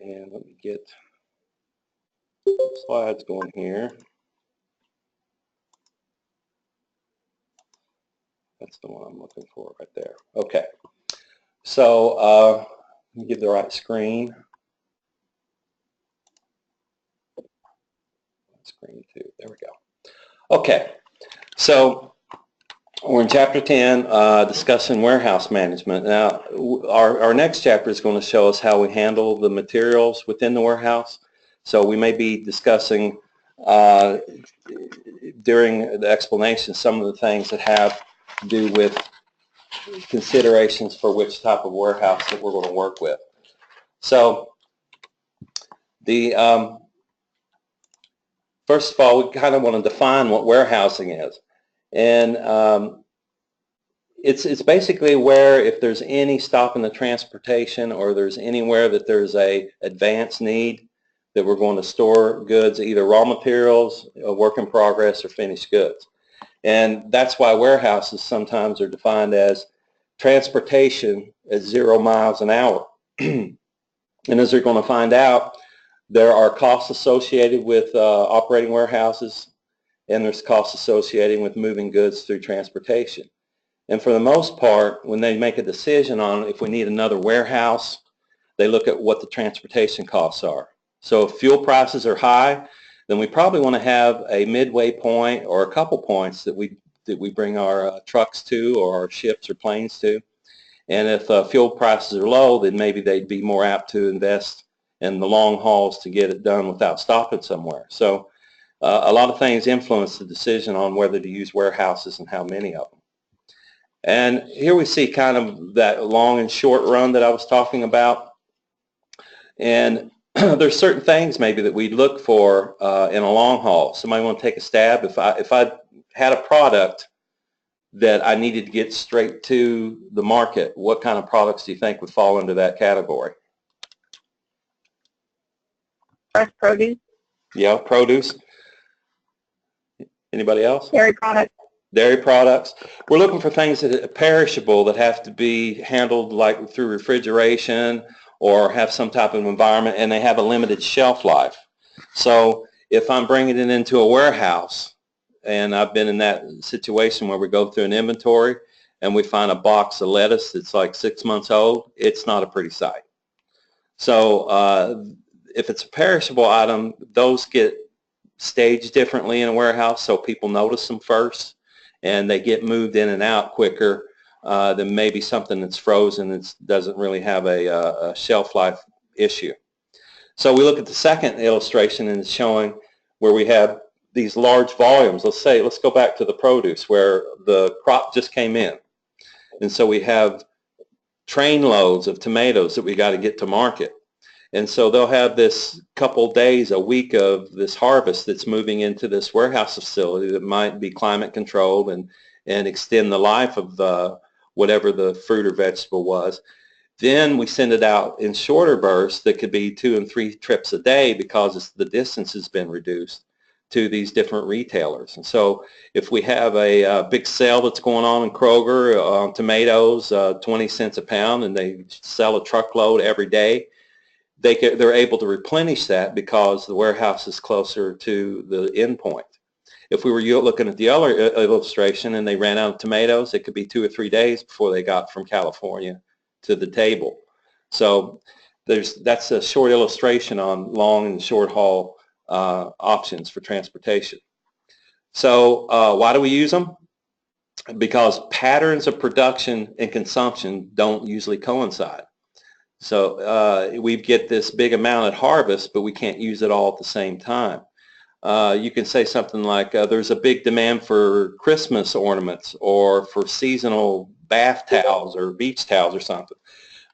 And let me get some slides going here. That's the one I'm looking for right there. Okay. So let me give the right screen. Screen 2. There we go. Okay. So we're in Chapter 10, discussing warehouse management. Now, our next chapter is going to show us how we handle the materials within the warehouse. So we may be discussing during the explanation some of the things that have to do with considerations for which type of warehouse that we're going to work with. So the first of all, we kind of want to define what warehousing is. And it's basically where if there's any stop in the transportation or there's anywhere that there's a advanced need that we're going to store goods, either raw materials, a work in progress, or finished goods. And that's why warehouses sometimes are defined as transportation at 0 miles an hour. And as they're going to find out, there are costs associated with operating warehouses, and there's costs associated with moving goods through transportation. And for the most part, when they make a decision on if we need another warehouse, they look at what the transportation costs are. So if fuel prices are high, then we probably want to have a midway point or a couple points that we bring our trucks to, or our ships or planes to. And if fuel prices are low, then maybe they'd be more apt to invest in the long hauls to get it done without stopping somewhere. So a lot of things influence the decision on whether to use warehouses and how many of them. And here we see kind of that long and short run that I was talking about. And there's certain things maybe that we look for in a long haul. Somebody want to take a stab? If I had a product that I needed to get straight to the market, what kind of products do you think would fall into that category? Fresh produce. Yeah, produce. Anybody else? Dairy products. Dairy products. We're looking for things that are perishable, that have to be handled like through refrigeration or have some type of environment, and they have a limited shelf life. So if I'm bringing it into a warehouse, and I've been in that situation where we go through an inventory and we find a box of lettuce that's like 6 months old, it's not a pretty sight. So if it's a perishable item, those get staged differently in a warehouse, so people notice them first and they get moved in and out quicker than maybe something that's frozen that doesn't really have a shelf life issue. So we look at the second illustration, and it's showing where we have these large volumes. Let's go back to the produce where the crop just came in. And so we have train loads of tomatoes that we got to get to market. And so they'll have this couple days, a week of this harvest that's moving into this warehouse facility that might be climate controlled and extend the life of whatever the fruit or vegetable was. Then we send it out in shorter bursts that could be 2 and 3 trips a day because the distance has been reduced to these different retailers. And so if we have a big sale that's going on in Kroger on tomatoes, 20 cents a pound, and they sell a truckload every day, they're able to replenish that because the warehouse is closer to the end point. If we were looking at the other illustration and they ran out of tomatoes, it could be 2 or 3 days before they got from California to the table. So that's a short illustration on long and short haul options for transportation. So why do we use them? Because patterns of production and consumption don't usually coincide. So we get this big amount at harvest, but we can't use it all at the same time. You can say something like there's a big demand for Christmas ornaments or for seasonal bath towels or beach towels or something.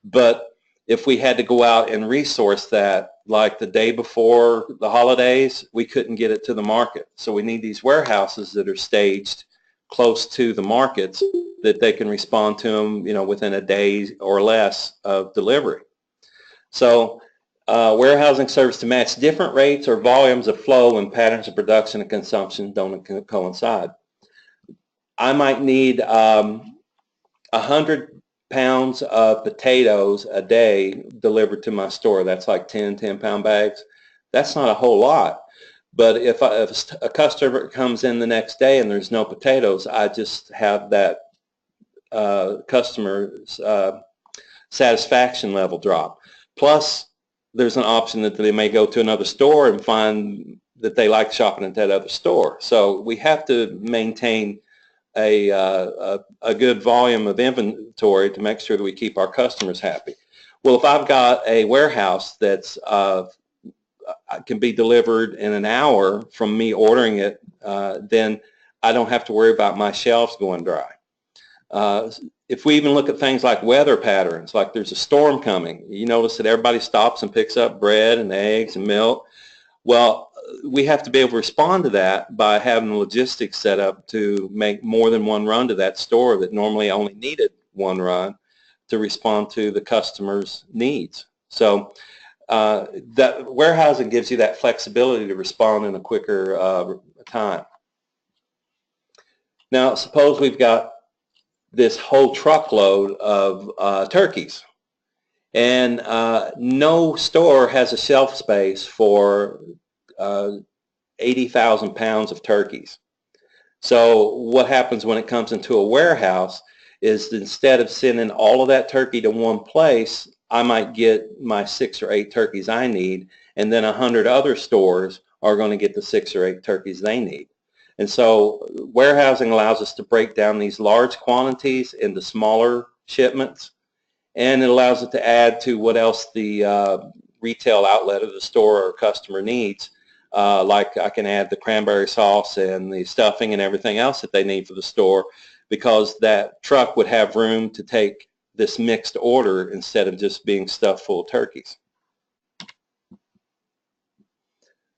But if we had to go out and resource that like the day before the holidays, we couldn't get it to the market. So we need these warehouses that are staged close to the markets that they can respond to them, within a day or less of delivery. So warehousing serves to match different rates or volumes of flow when patterns of production and consumption don't coincide. I might need 100 pounds of potatoes a day delivered to my store. That's like 10-pound bags. That's not a whole lot. But if a customer comes in the next day and there's no potatoes, I just have that customer's satisfaction level drop. Plus, there's an option that they may go to another store and find that they like shopping at that other store. So we have to maintain a good volume of inventory to make sure that we keep our customers happy. Well, if I've got a warehouse that's can be delivered in an hour from me ordering it, then I don't have to worry about my shelves going dry. If we even look at things like weather patterns, like there's a storm coming, you notice that everybody stops and picks up bread and eggs and milk. Well, we have to be able to respond to that by having the logistics set up to make more than one run to that store that normally only needed one run to respond to the customer's needs. So that warehousing gives you that flexibility to respond in a quicker time. Now, suppose we've got this whole truckload of turkeys, and no store has a shelf space for 80,000 pounds of turkeys. So what happens when it comes into a warehouse is instead of sending all of that turkey to one place, I might get my 6 or 8 turkeys I need, and then 100 other stores are going to get the 6 or 8 turkeys they need. And so warehousing allows us to break down these large quantities into smaller shipments, and it allows it to add to what else the retail outlet of the store or customer needs. Like I can add the cranberry sauce and the stuffing and everything else that they need for the store, because that truck would have room to take this mixed order instead of just being stuffed full of turkeys.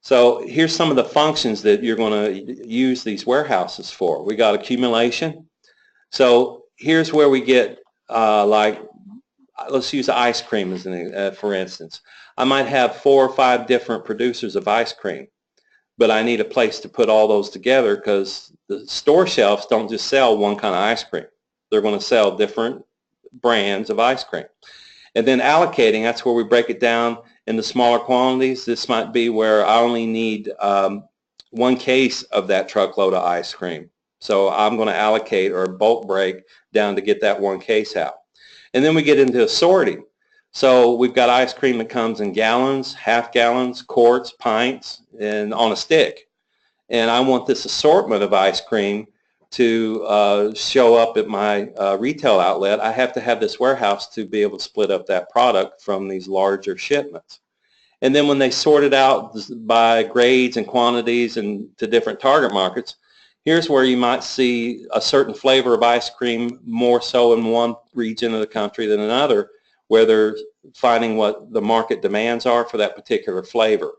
So here's some of the functions that you're going to use these warehouses for. We got accumulation. So here's where we get like, let's use ice cream as an for instance. I might have 4 or 5 different producers of ice cream, but I need a place to put all those together because the store shelves don't just sell one kind of ice cream. They're going to sell different brands of ice cream. And then allocating, that's where we break it down into smaller quantities. This might be where I only need 1 case of that truckload of ice cream. So I'm going to allocate or bulk break down to get that 1 case out. And then we get into assorting. So we've got ice cream that comes in gallons, half gallons, quarts, pints, and on a stick. And I want this assortment of ice cream to show up at my retail outlet. I have to have this warehouse to be able to split up that product from these larger shipments. And then when they sort it out by grades and quantities and to different target markets, here's where you might see a certain flavor of ice cream more so in one region of the country than another, where they're finding what the market demands are for that particular flavor.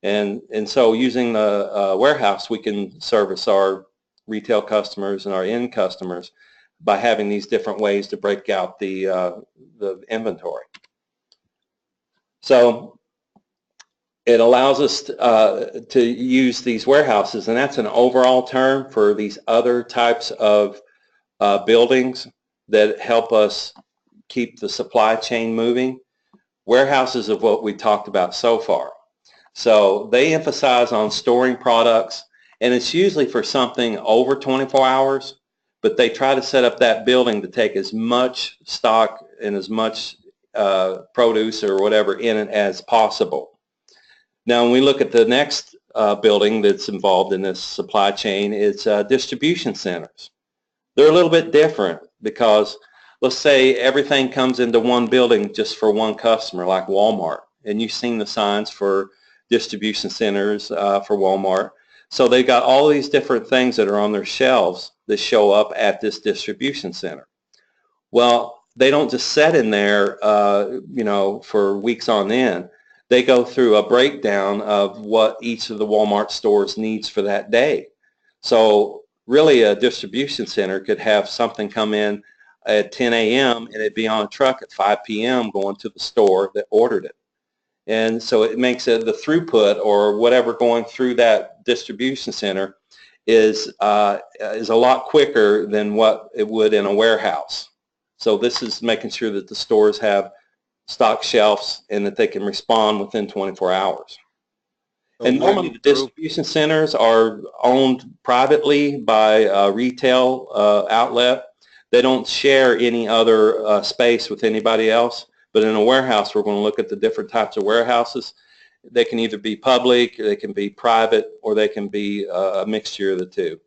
And so using the warehouse, we can service our retail customers and our end customers by having these different ways to break out the inventory. So it allows us to use these warehouses, and that's an overall term for these other types of buildings that help us keep the supply chain moving. Warehouses of what we talked about so far. So they emphasize on storing products, and it's usually for something over 24 hours, but they try to set up that building to take as much stock and as much produce or whatever in it as possible. Now, when we look at the next building that's involved in this supply chain, it's distribution centers. They're a little bit different because let's say everything comes into one building just for one customer, like Walmart, and you've seen the signs for distribution centers for Walmart. So they've got all these different things that are on their shelves that show up at this distribution center. Well, they don't just sit in there, you know, for weeks on end. They go through a breakdown of what each of the Walmart stores needs for that day. So really a distribution center could have something come in at 10 a.m. and it'd be on a truck at 5 p.m. going to the store that ordered it. And so it makes it the throughput or whatever going through that distribution center is a lot quicker than what it would in a warehouse. So this is making sure that the stores have stock shelves and that they can respond within 24 hours. So And normally the distribution centers are owned privately by a retail outlet. They don't share any other space with anybody else. But in a warehouse, we're going to look at the different types of warehouses. They can either be public, they can be private, or they can be a mixture of the two.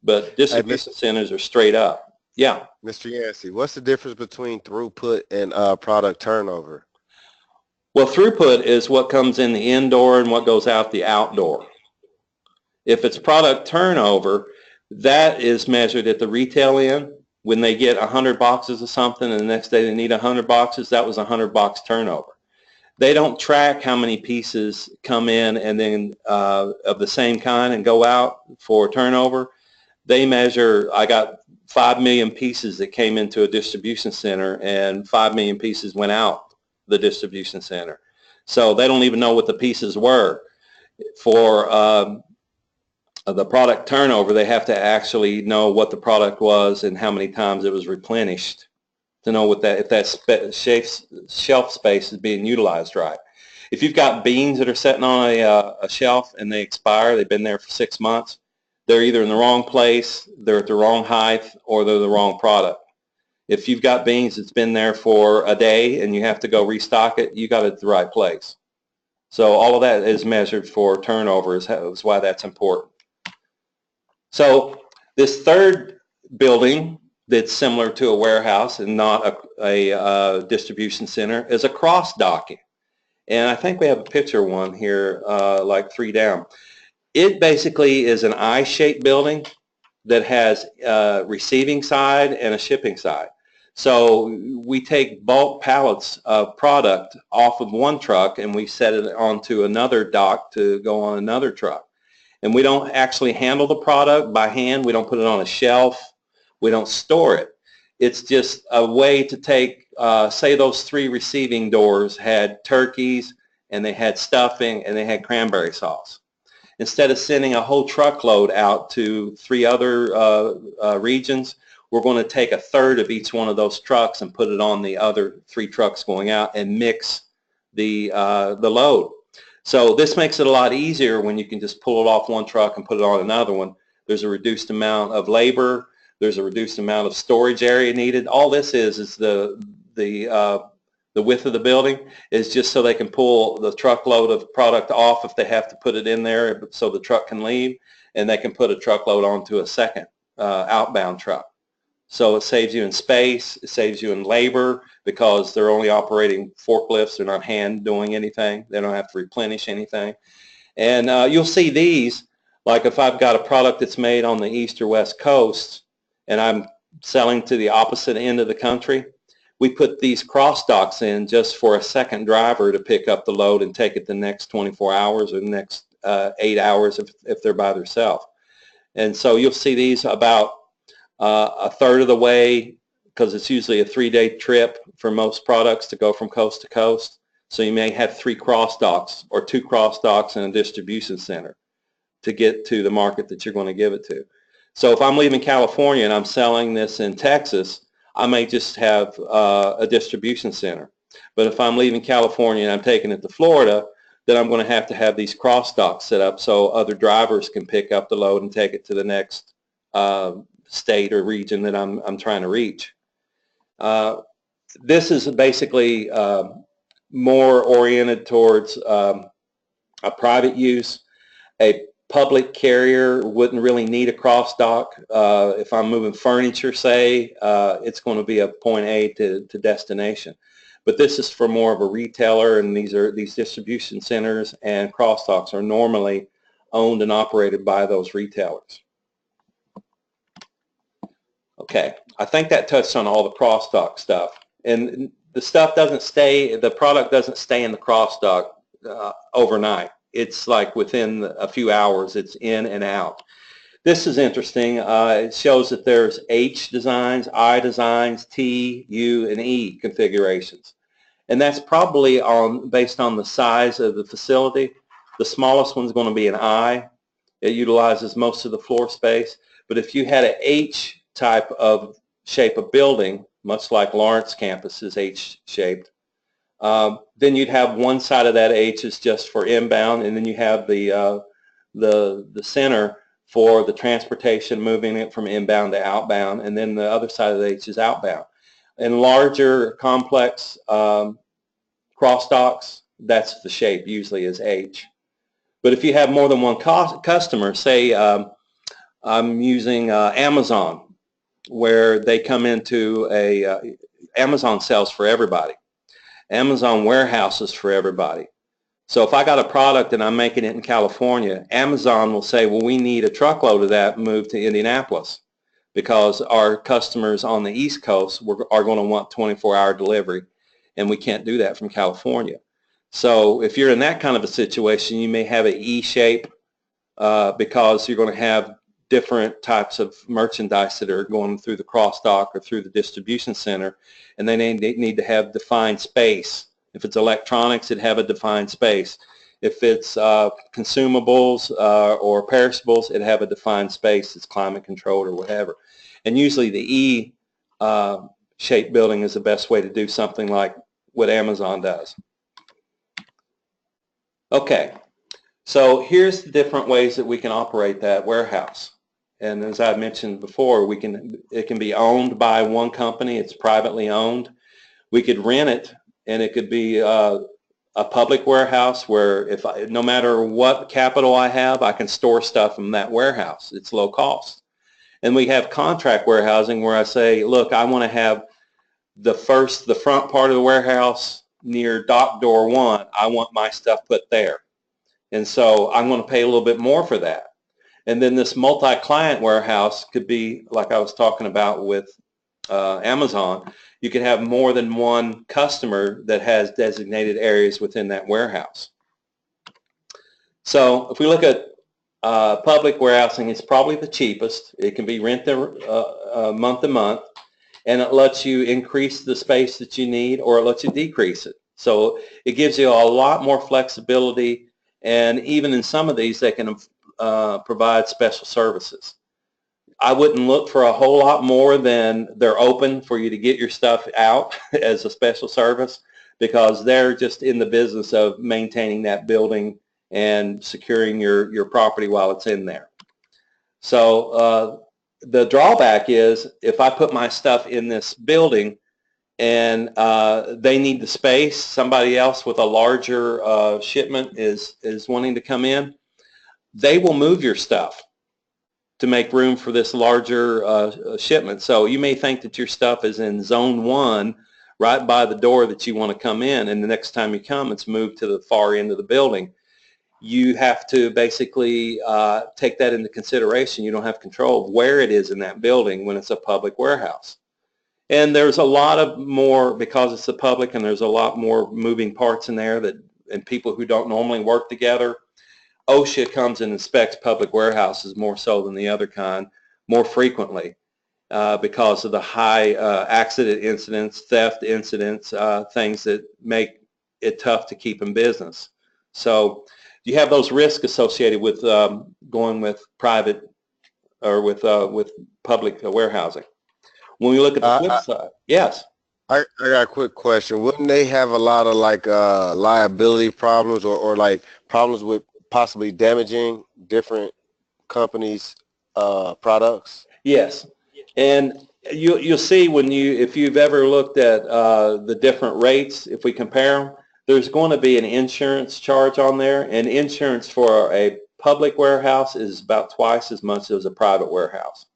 But distribution centers are straight up. Yeah. Mr. Yancey, what's the difference between throughput and product turnover? Well, throughput is what comes in the indoor and what goes out the outdoor. If it's product turnover, that is measured at the retail end. When they get 100 boxes of something and the next day they need 100 boxes, that was 100 box turnover. They don't track how many pieces come in and then of the same kind and go out for turnover. They measure, I got 5 million pieces that came into a distribution center and 5 million pieces went out the distribution center. So they don't even know what the pieces were. For the product turnover, they have to actually know what the product was and how many times it was replenished to know what that, if that shelf space is being utilized right. If you've got beans that are sitting on a shelf and they expire, they've been there for 6 months, they're either in the wrong place, they're at the wrong height, or they're the wrong product. If you've got beans that's been there for a day and you have to go restock it, you got it at the right place. So all of that is measured for turnover, is why that's important. So this third building that's similar to a warehouse and not a distribution center is a cross docking. And I think we have a picture one here, like 3 down. It basically is an I-shaped building that has a receiving side and a shipping side. So we take bulk pallets of product off of one truck and we set it onto another dock to go on another truck. And we don't actually handle the product by hand. We don't put it on a shelf. We don't store it. It's just a way to take, say those 3 receiving doors had turkeys and they had stuffing and they had cranberry sauce. Instead of sending a whole truckload out to 3 other regions, we're going to take 1/3 of each one of those trucks and put it on the other 3 trucks going out and mix the load. So this makes it a lot easier when you can just pull it off one truck and put it on another one. There's a reduced amount of labor. There's a reduced amount of storage area needed. All this is the width of the building is just so they can pull the truckload of product off if they have to put it in there so the truck can leave, and they can put a truckload onto a second outbound truck. So it saves you in space, it saves you in labor because they're only operating forklifts, they're not hand doing anything, they don't have to replenish anything. And you'll see these, like if I've got a product that's made on the east or west coast and I'm selling to the opposite end of the country, we put these cross docks in just for a second driver to pick up the load and take it the next 24 hours or the next 8 hours if they're by themselves. And so you'll see these about 1/3 of the way, because it's usually a 3-day trip for most products to go from coast to coast. So you may have 3 cross docks or 2 cross docks in a distribution center to get to the market that you're going to give it to. So if I'm leaving California and I'm selling this in Texas, I may just have a distribution center. But if I'm leaving California and I'm taking it to Florida, then I'm going to have these cross docks set up so other drivers can pick up the load and take it to the next state or region that I'm trying to reach. This is basically more oriented towards a private use. A public carrier wouldn't really need a cross dock. If I'm moving furniture, say, it's going to be a point A to destination. But this is for more of a retailer, and these distribution centers and cross docks are normally owned and operated by those retailers. Okay, I think that touched on all the cross dock stuff. And the stuff doesn't stay, the product doesn't stay in the cross dock overnight. It's like within a few hours, it's in and out. This is interesting. It shows that there's H designs, I designs, T, U, and E configurations. And that's probably based on the size of the facility. The smallest one's going to be an I. It utilizes most of the floor space. But if you had an H type of shape of building, much like Lawrence campus is H-shaped. Then you'd have one side of that H is just for inbound, and then you have the center for the transportation, moving it from inbound to outbound, and then the other side of the H is outbound. In larger, complex crosstalks, that's the shape, usually is H. But if you have more than one customer, say I'm using Amazon, where they come into Amazon sells for everybody. Amazon warehouses for everybody. So if I got a product and I'm making it in California, Amazon will say, well, we need a truckload of that moved to Indianapolis because our customers on the East Coast are going to want 24-hour delivery, and we can't do that from California. So if you're in that kind of a situation, you may have an E shape because you're going to have different types of merchandise that are going through the crossdock or through the distribution center, and they need to have defined space. If it's electronics, it'd have a defined space. If it's consumables or perishables, it'd have a defined space. It's climate controlled or whatever. And usually the E shaped building is the best way to do something like what Amazon does. Okay, so here's the different ways that we can operate that warehouse. And as I mentioned before, it can be owned by one company. It's privately owned. We could rent it, and it could be a public warehouse where no matter what capital I have, I can store stuff in that warehouse. It's low cost. And we have contract warehousing where I say, look, I want to have the front part of the warehouse near dock door 1. I want my stuff put there. And so I'm going to pay a little bit more for that. And then this multi-client warehouse could be, like I was talking about with Amazon, you could have more than one customer that has designated areas within that warehouse. So if we look at public warehousing, it's probably the cheapest. It can be rented month to month, and it lets you increase the space that you need, or it lets you decrease it. So it gives you a lot more flexibility, and even in some of these, they can provide special services. I wouldn't look for a whole lot more than they're open for you to get your stuff out as a special service, because they're just in the business of maintaining that building and securing your property while it's in there. So the drawback is if I put my stuff in this building and they need the space, somebody else with a larger shipment is wanting to come in, they will move your stuff to make room for this larger shipment. So you may think that your stuff is in zone 1 right by the door that you want to come in, and the next time you come it's moved to the far end of the building. You have to basically take that into consideration. You don't have control of where it is in that building when it's a public warehouse. And there's a lot of more, because it's a public, and there's a lot more moving parts in there and people who don't normally work together. OSHA comes and inspects public warehouses more so than the other kind, more frequently because of the high accident incidents, theft incidents, things that make it tough to keep in business. So you have those risks associated with going with private or with public warehousing. When we look at the flip side, yes. I got a quick question. Wouldn't they have a lot of like liability problems or like problems with possibly damaging different companies' products? Yes, and you'll see if you've ever looked at the different rates, if we compare them, there's going to be an insurance charge on there, and insurance for a public warehouse is about twice as much as a private warehouse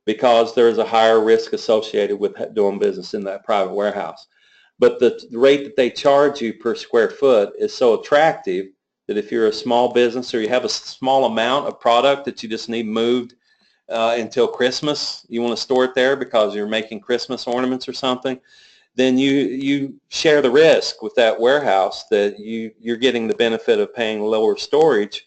because there's a higher risk associated with doing business in that private warehouse. But the rate that they charge you per square foot is so attractive that if you're a small business or you have a small amount of product that you just need moved until Christmas, you want to store it there because you're making Christmas ornaments or something, then you share the risk with that warehouse that you're getting the benefit of paying lower storage,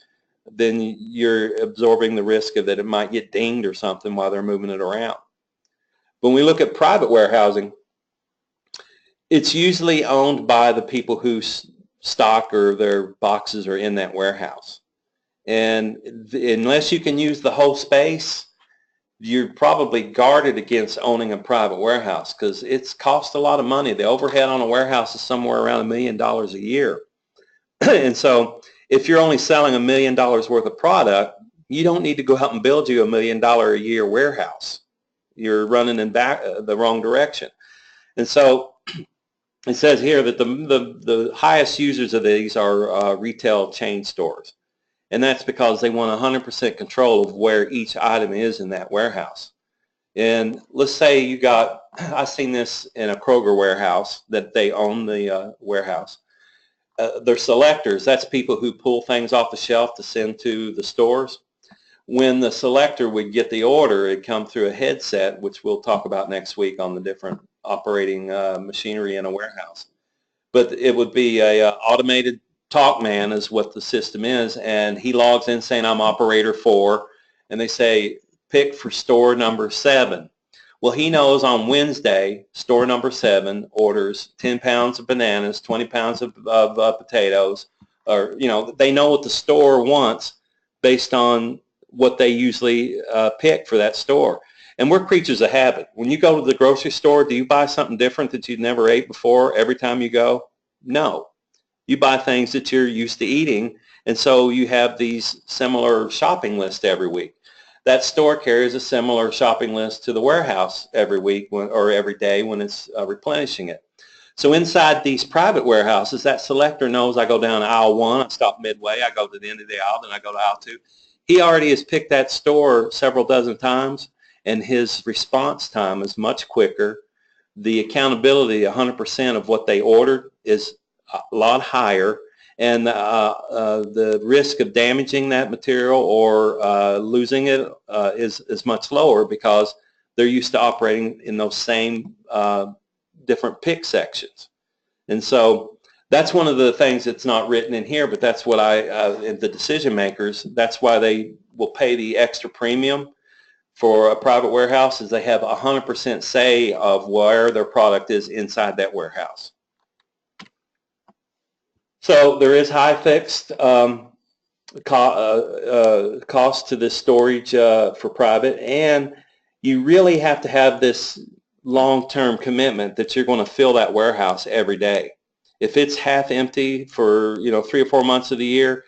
then you're absorbing the risk of that it might get dinged or something while they're moving it around. When we look at private warehousing, it's usually owned by the people who stock or their boxes are in that warehouse. And unless you can use the whole space, you're probably guarded against owning a private warehouse because it's cost a lot of money. The overhead on a warehouse is somewhere around $1 million a year. And so if you're only selling $1 million worth of product, you don't need to go out and build you $1 million a year warehouse. You're running in the wrong direction. And so it says here that the highest users of these are retail chain stores. And that's because they want 100% control of where each item is in that warehouse. And let's say you got, I've seen this in a Kroger warehouse that they own the warehouse. They're selectors. That's people who pull things off the shelf to send to the stores. When the selector would get the order, it'd come through a headset, which we'll talk about next week on the different operating machinery in a warehouse. But it would be a automated TalkMan is what the system is, and he logs in saying, I'm operator 4, and they say, pick for store number 7. Well, he knows on Wednesday, store number 7 orders 10 pounds of bananas, 20 pounds of potatoes, or, you know, they know what the store wants based on what they usually pick for that store. And we're creatures of habit. When you go to the grocery store, do you buy something different that you've never ate before every time you go? No. You buy things that you're used to eating, and so you have these similar shopping lists every week. That store carries a similar shopping list to the warehouse every week or every day when it's replenishing it. So inside these private warehouses, that selector knows I go down aisle 1, I stop midway, I go to the end of the aisle, then I go to aisle 2. He already has picked that store several dozen times, and his response time is much quicker. The accountability, 100% of what they ordered, is a lot higher, and the risk of damaging that material or losing it is much lower because they're used to operating in those same different pick sections. And so that's one of the things that's not written in here, but that's what the decision makers, that's why they will pay the extra premium for a private warehouse, is they have 100% say of where their product is inside that warehouse. So there is high fixed cost to this storage for private, and you really have to have this long-term commitment that you're going to fill that warehouse every day. If it's half empty for 3 or 4 months of the year,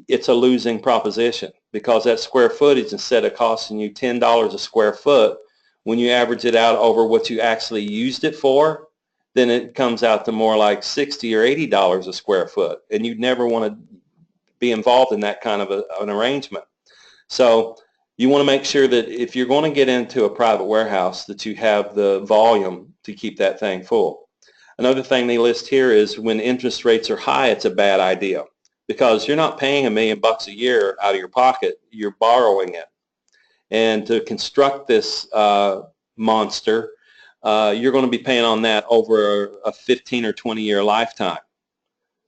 it's a losing proposition because that square footage, instead of costing you $10 a square foot, when you average it out over what you actually used it for, then it comes out to more like $60 or $80 a square foot, and you'd never want to be involved in that kind of an arrangement. So you want to make sure that if you're going to get into a private warehouse, that you have the volume to keep that thing full. Another thing they list here is when interest rates are high, it's a bad idea because you're not paying $1 million a year out of your pocket, you're borrowing it. And to construct this monster, you're going to be paying on that over a 15 or 20 year lifetime.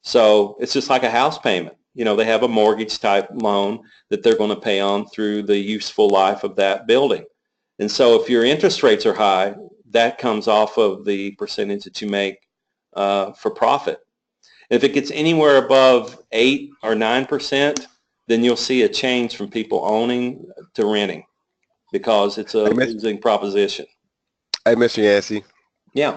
So it's just like a house payment. They have a mortgage type loan that they're going to pay on through the useful life of that building. And so if your interest rates are high, that comes off of the percentage that you make for profit. If it gets anywhere above 8 or 9%, then you'll see a change from people owning to renting because it's a losing proposition. Hey, Mr. Yancey. Yeah.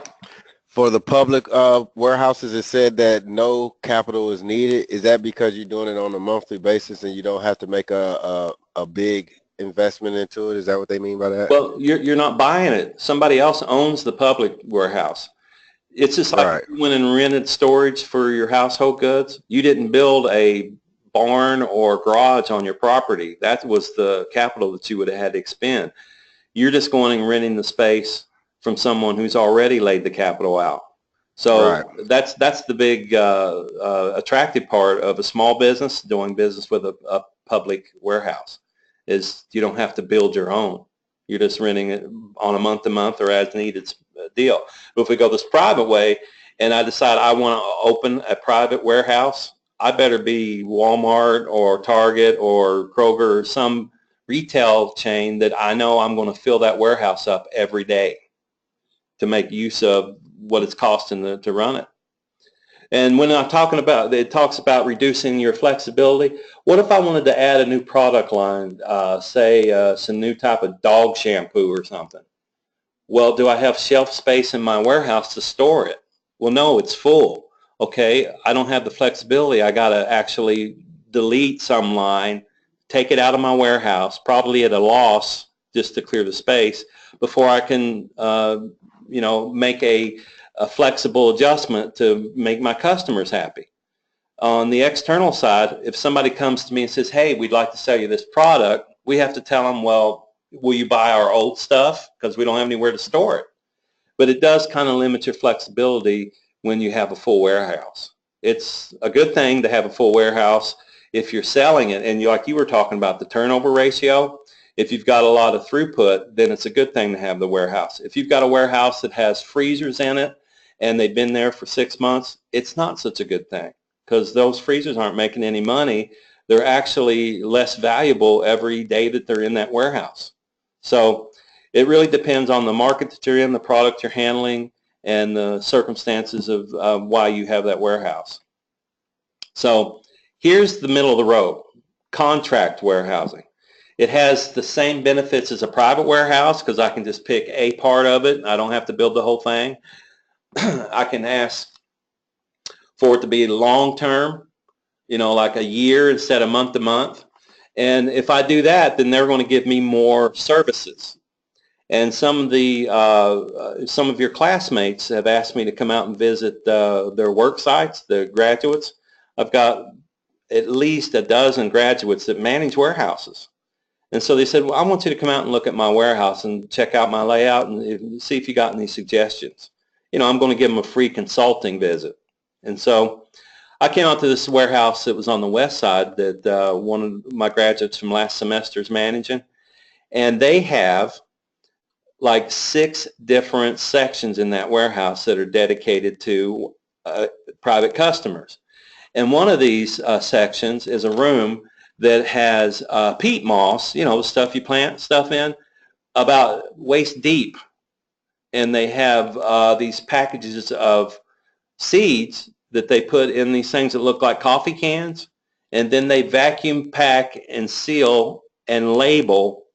For the public warehouses, it said that no capital is needed. Is that because you're doing it on a monthly basis and you don't have to make a big investment into it? Is that what they mean by that? Well, you're not buying it. Somebody else owns the public warehouse. It's just like if you went and rented storage for your household goods. You didn't build a barn or garage on your property. That was the capital that you would have had to expend. You're just going and renting the space from someone who's already laid the capital out. So that's the big attractive part of a small business doing business with a public warehouse is you don't have to build your own. You're just renting it on a month-to-month or as needed deal. But if we go this private way and I decide I want to open a private warehouse, I better be Walmart or Target or Kroger or some retail chain that I know I'm going to fill that warehouse up every day to make use of what it's costing to run it. And when I'm talking about, it talks about reducing your flexibility. What if I wanted to add a new product line, say some new type of dog shampoo or something? Well, do I have shelf space in my warehouse to store it? Well, no, it's full. Okay, I don't have the flexibility. I got to actually delete some line, take it out of my warehouse, probably at a loss just to clear the space, before I can, make a flexible adjustment to make my customers happy. On the external side, if somebody comes to me and says, hey, we'd like to sell you this product, we have to tell them, well, will you buy our old stuff? Because we don't have anywhere to store it. But it does kind of limit your flexibility when you have a full warehouse. It's a good thing to have a full warehouse if you're selling it. And like you were talking about the turnover ratio, if you've got a lot of throughput, then it's a good thing to have the warehouse. If you've got a warehouse that has freezers in it and they've been there for 6 months, it's not such a good thing, because those freezers aren't making any money. They're actually less valuable every day that they're in that warehouse. So it really depends on the market that you're in, the product you're handling, and the circumstances of why you have that warehouse. So here's the middle of the road, contract warehousing. It has the same benefits as a private warehouse because I can just pick a part of it. I don't have to build the whole thing. I can ask for it to be long-term, like a year instead of month to month. And if I do that, then they're going to give me more services. And some of your classmates have asked me to come out and visit their work sites, the graduates. I've got at least a dozen graduates that manage warehouses. And so they said, well, I want you to come out and look at my warehouse and check out my layout and see if you got any suggestions. I'm going to give them a free consulting visit. And so I came out to this warehouse that was on the west side that one of my graduates from last semester is managing. And they have like 6 different sections in that warehouse that are dedicated to private customers. And one of these sections is a room that has peat moss, the stuff you plant stuff in, about waist deep. And they have these packages of seeds that they put in these things that look like coffee cans, and then they vacuum pack and seal and label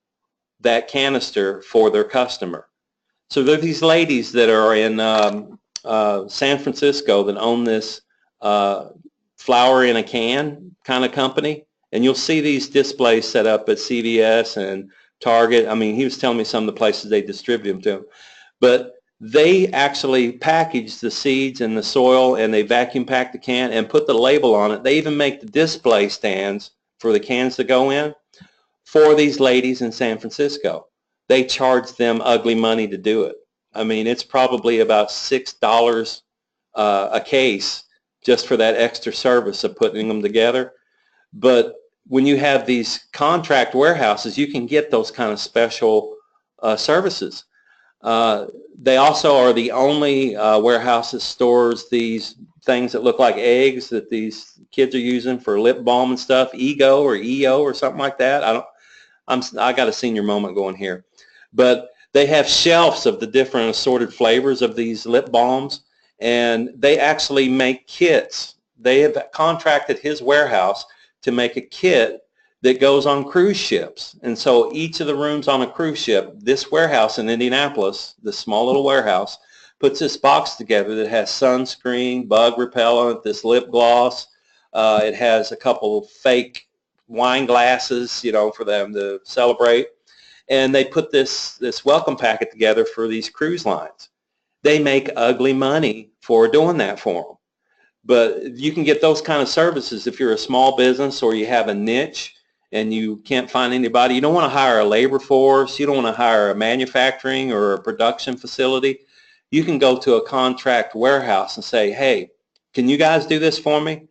that canister for their customer. So there are these ladies that are in San Francisco that own this flour in a can kind of company, and you'll see these displays set up at CVS and Target. I mean, he was telling me some of the places they distribute them to. But they actually package the seeds and the soil, and they vacuum pack the can and put the label on it. They even make the display stands for the cans to go in for these ladies in San Francisco. They charge them ugly money to do it. I mean, it's probably about $6 a case just for that extra service of putting them together. But when you have these contract warehouses, you can get those kind of special services. They also are the only warehouse that stores these things that look like eggs that these kids are using for lip balm and stuff, Ego or EO or something like that. I got a senior moment going here. But they have shelves of the different assorted flavors of these lip balms, and they actually make kits. They have contracted his warehouse to make a kit that goes on cruise ships. And so each of the rooms on a cruise ship, this warehouse in Indianapolis, this small little warehouse, puts this box together that has sunscreen, bug repellent, this lip gloss. It has a couple of fake wine glasses, for them to celebrate. And they put this welcome packet together for these cruise lines. They make ugly money for doing that for them. But you can get those kind of services if you're a small business or you have a niche and you can't find anybody. You don't want to hire a labor force. You don't want to hire a manufacturing or a production facility. You can go to a contract warehouse and say, hey, can you guys do this for me?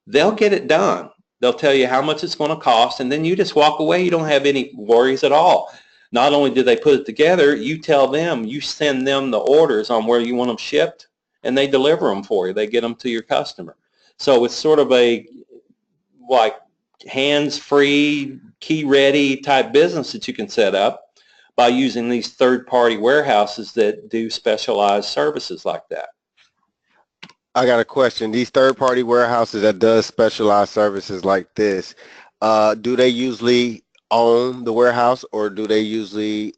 They'll get it done. They'll tell you how much it's going to cost, and then you just walk away. You don't have any worries at all. Not only do they put it together, you tell them, you send them the orders on where you want them shipped, and they deliver them for you. They get them to your customer. So it's sort of a like hands-free, key-ready type business that you can set up by using these third-party warehouses that do specialized services like that. I got a question. These third-party warehouses that does specialized services like this, do they usually own the warehouse or do they usually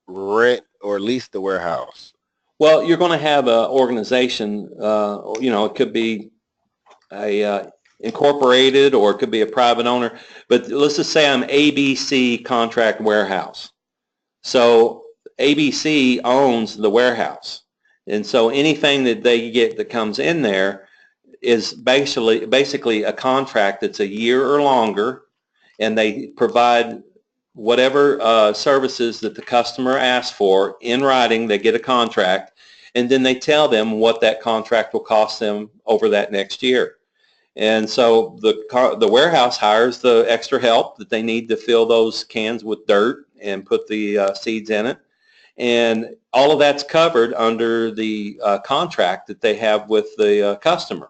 rent or lease the warehouse? Well, you're going to have an organization, it could be a incorporated or it could be a private owner, but let's just say I'm ABC Contract Warehouse. So ABC owns the warehouse. And so anything that they get that comes in there is basically a contract that's a year or longer, and they provide whatever services that the customer asks for in writing. They get a contract, and then they tell them what that contract will cost them over that next year. And so the warehouse hires the extra help that they need to fill those cans with dirt and put the seeds in it. And all of that's covered under the contract that they have with the customer.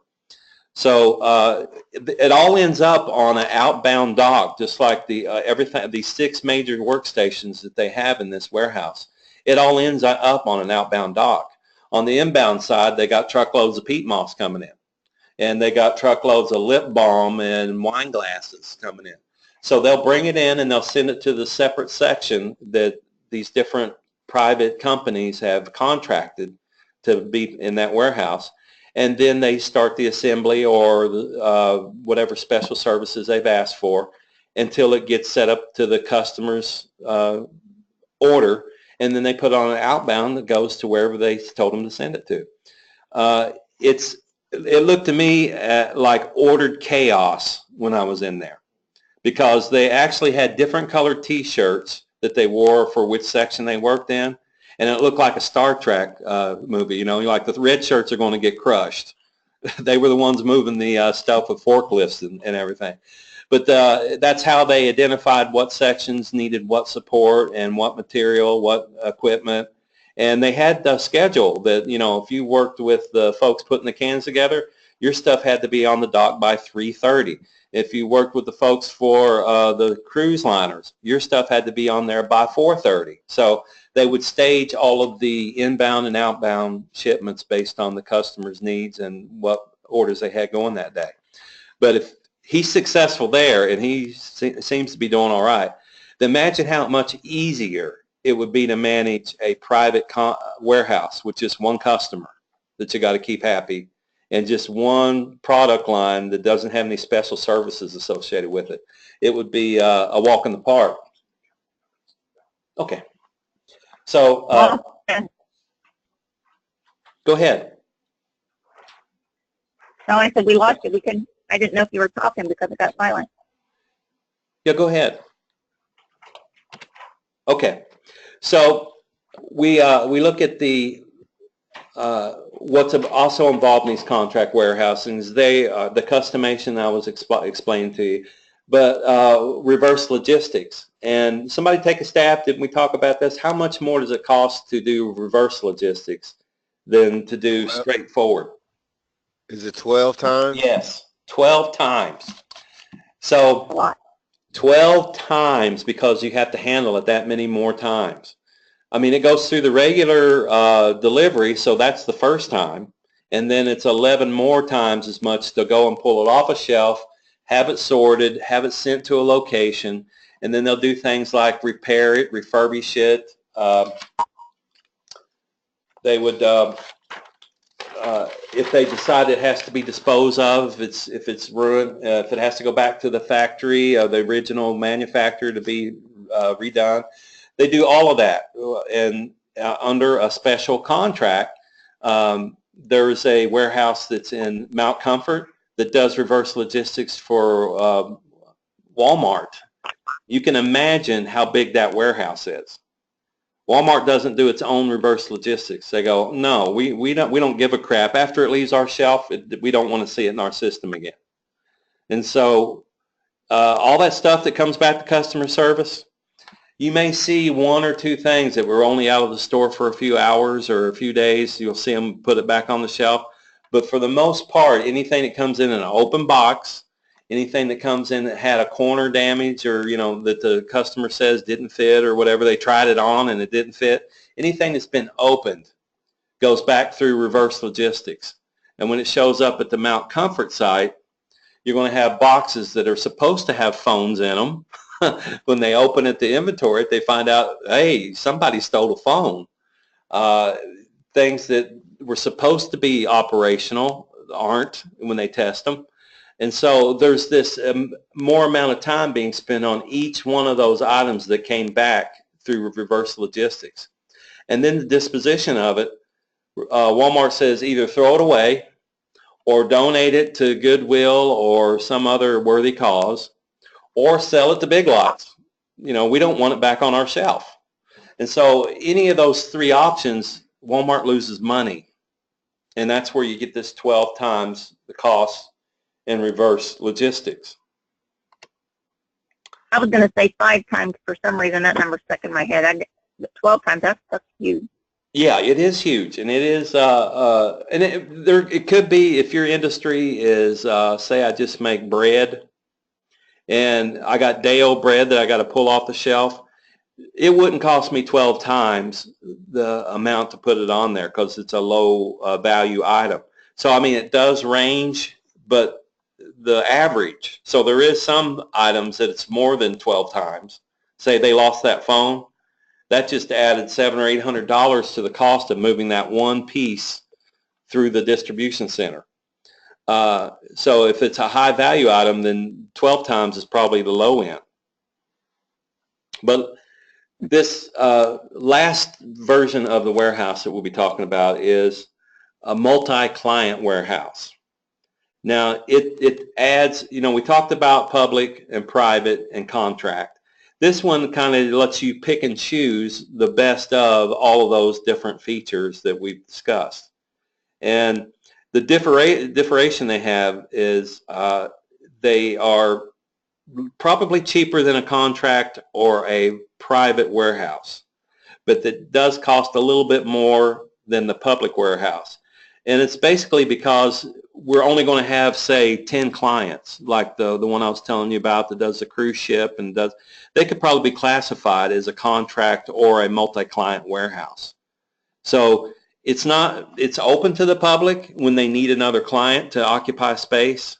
So it all ends up on an outbound dock, just like everything. These 6 major workstations that they have in this warehouse, it all ends up on an outbound dock. On the inbound side, they got truckloads of peat moss coming in, and they got truckloads of lip balm and wine glasses coming in. So they'll bring it in and they'll send it to the separate section that these different private companies have contracted to be in that warehouse. And then they start the assembly or whatever special services they've asked for until it gets set up to the customer's order. And then they put on an outbound that goes to wherever they told them to send it to. It looked to me like ordered chaos when I was in there, because they actually had different colored T-shirts that they wore for which section they worked in, and it looked like a Star Trek movie. Like the red shirts are going to get crushed. They were the ones moving the stuff with forklifts and everything. But that's how they identified what sections needed what support and what material, what equipment. And they had the schedule that, if you worked with the folks putting the cans together, your stuff had to be on the dock by 3:30. If you worked with the folks for the cruise liners, your stuff had to be on there by 4:30. So they would stage all of the inbound and outbound shipments based on the customer's needs and what orders they had going that day. But if he's successful there and he seems to be doing all right, then imagine how much easier it would be to manage a private warehouse with just one customer that you got to keep happy and just one product line that doesn't have any special services associated with it. It would be a walk in the park. Okay. So go ahead. No, I said we lost you. I didn't know if you were talking because it got silent. Yeah, go ahead. Okay. So we look at the what's also involved in these contract warehousings. The customation I was explaining to you, but reverse logistics. And somebody take a stab. Didn't we talk about this? How much more does it cost to do reverse logistics than to do straightforward? Is it 12 times? Yes, 12 times. So A lot. 12 times, because you have to handle it that many more times. I mean, it goes through the regular delivery, so that's the first time. And then it's 11 more times as much to go and pull it off a shelf, have it sorted, have it sent to a location, and then they'll do things like repair it, refurbish it. They would, if they decide it has to be disposed of, if it's ruined, if it has to go back to the factory, the original manufacturer to be redone, they do all of that. And under a special contract, there's a warehouse that's in Mount Comfort that does reverse logistics for Walmart. You can imagine how big that warehouse is. Walmart doesn't do its own reverse logistics. They go, no, we don't give a crap. After it leaves our shelf, we don't want to see it in our system again. And so all that stuff that comes back to customer service, you may see 1 or 2 things that were only out of the store for a few hours or a few days. You'll see them put it back on the shelf. But for the most part, anything that comes in an open box, anything that comes in that had a corner damage or, that the customer says didn't fit or whatever, they tried it on and it didn't fit, anything that's been opened goes back through reverse logistics. And when it shows up at the Mount Comfort site, you're going to have boxes that are supposed to have phones in them. When they open it to inventory it, they find out, hey, somebody stole a phone. Things that were supposed to be operational aren't when they test them. And so there's this more amount of time being spent on each one of those items that came back through reverse logistics. And then the disposition of it, Walmart says either throw it away or donate it to Goodwill or some other worthy cause, or sell it to Big Lots. You know, we don't want it back on our shelf. And so any of those three options, Walmart loses money. And that's where you get this 12 times the cost in reverse logistics. I was going to say 5 times. For some reason, that number stuck in my head. 12 times, that's huge. Yeah, it is huge, and it is, and it could be if your industry is, say, I just make bread, and I got day-old bread that I got to pull off the shelf. It wouldn't cost me 12 times the amount to put it on there because it's a low value item. So I mean, it does range, but the average. So there is some items that it's more than 12 times. Say they lost that phone. That just added $700 or $800 to the cost of moving that one piece through the distribution center. So if it's a high value item, then 12 times is probably the low end. But this last version of the warehouse that we'll be talking about is a multi-client warehouse. Now it adds, you know, we talked about public and private and contract. This one kind of lets you pick and choose the best of all of those different features that we've discussed. And the differentiation they have is they are probably cheaper than a contract or a private warehouse, but that does cost a little bit more than the public warehouse. And it's basically because we're only going to have, say, 10 clients, like the one I was telling you about that does the cruise ship, and they could probably be classified as a contract or a multi-client warehouse. So it's open to the public when they need another client to occupy space,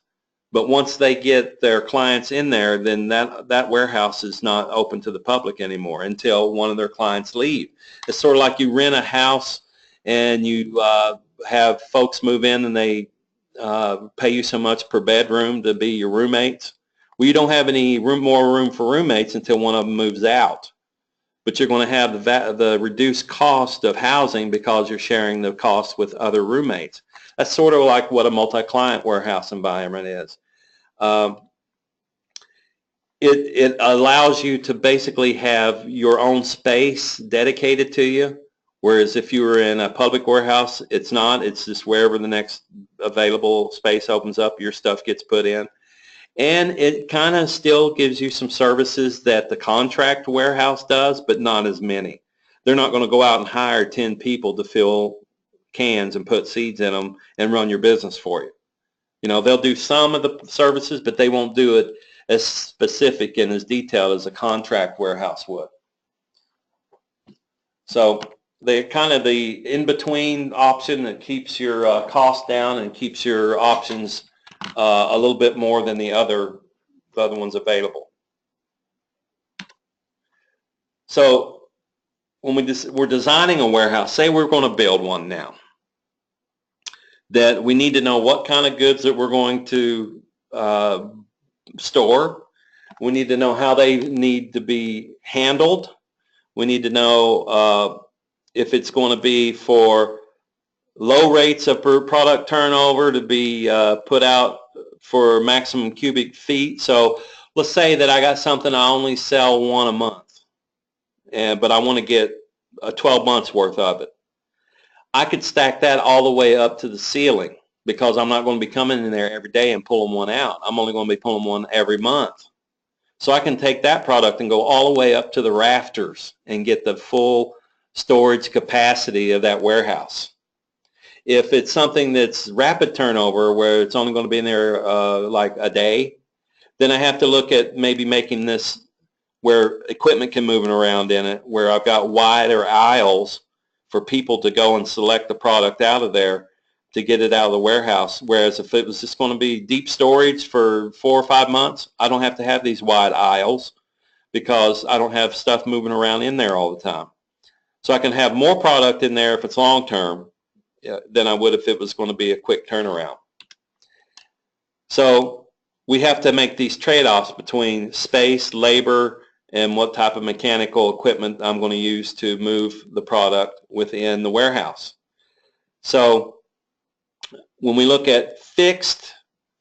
but once they get their clients in there, then that warehouse is not open to the public anymore until one of their clients leave. It's sort of like you rent a house and you have folks move in and they pay you so much per bedroom to be your roommates. Well, you don't have any more room for roommates until one of them moves out. But you're going to have the reduced cost of housing because you're sharing the cost with other roommates. That's sort of like what a multi-client warehouse environment is. It allows you to basically have your own space dedicated to you, whereas if you were in a public warehouse, it's not. It's just wherever the next available space opens up, your stuff gets put in. And it kind of still gives you some services that the contract warehouse does, but not as many. They're not going to go out and hire 10 people to fill cans and put seeds in them and run your business for you. You know, they'll do some of the services, but they won't do it as specific and as detailed as a contract warehouse would. So they're kind of the in-between option that keeps your costs down and keeps your options a little bit more than the other ones available. So when we're designing a warehouse, say we're going to build one now, that we need to know what kind of goods that we're going to store. We need to know how they need to be handled. We need to know if it's going to be for low rates of product turnover to be put out for maximum cubic feet. So let's say that I got something I only sell one a month, but I want to get 12 months worth of it. I could stack that all the way up to the ceiling because I'm not going to be coming in there every day and pulling one out. I'm only going to be pulling one every month. So I can take that product and go all the way up to the rafters and get the full storage capacity of that warehouse. If it's something that's rapid turnover where it's only going to be in there like a day, then I have to look at maybe making this where equipment can move around in it, where I've got wider aisles for people to go and select the product out of there, to get it out of the warehouse. Whereas if it was just going to be deep storage for 4 or 5 months, I don't have to have these wide aisles because I don't have stuff moving around in there all the time. So I can have more product in there if it's long term than I would if it was going to be a quick turnaround. So we have to make these trade-offs between space, labor, and what type of mechanical equipment I'm going to use to move the product within the warehouse. So when we look at fixed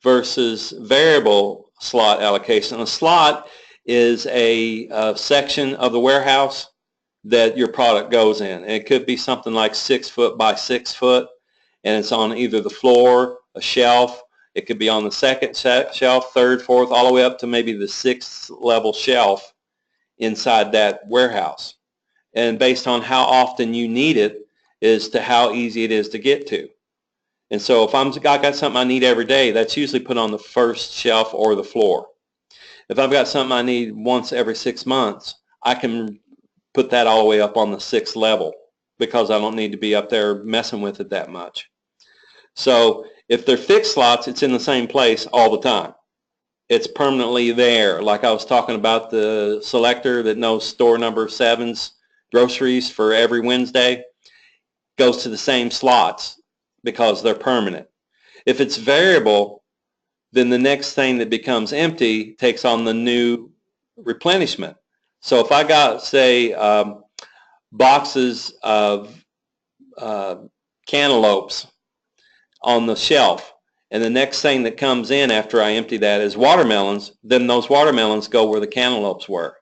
versus variable slot allocation, a slot is a section of the warehouse that your product goes in. And it could be something like 6 foot by 6 foot, and it's on either the floor, a shelf. It could be on the second shelf, third, fourth, all the way up to maybe the 6th level shelf inside that warehouse. And based on how often you need it is to how easy it is to get to. And so if I got something I need every day, that's usually put on the first shelf or the floor. If I've got something I need once every 6 months, I can put that all the way up on the 6th level because I don't need to be up there messing with it that much. So if they're fixed slots, it's in the same place all the time. It's permanently there. Like I was talking about the selector that knows store number 7's groceries for every Wednesday, goes to the same slots because they're permanent. If it's variable, then the next thing that becomes empty takes on the new replenishment. So if I got, say, boxes of cantaloupes on the shelf, and the next thing that comes in after I empty that is watermelons, then those watermelons go where the cantaloupes were.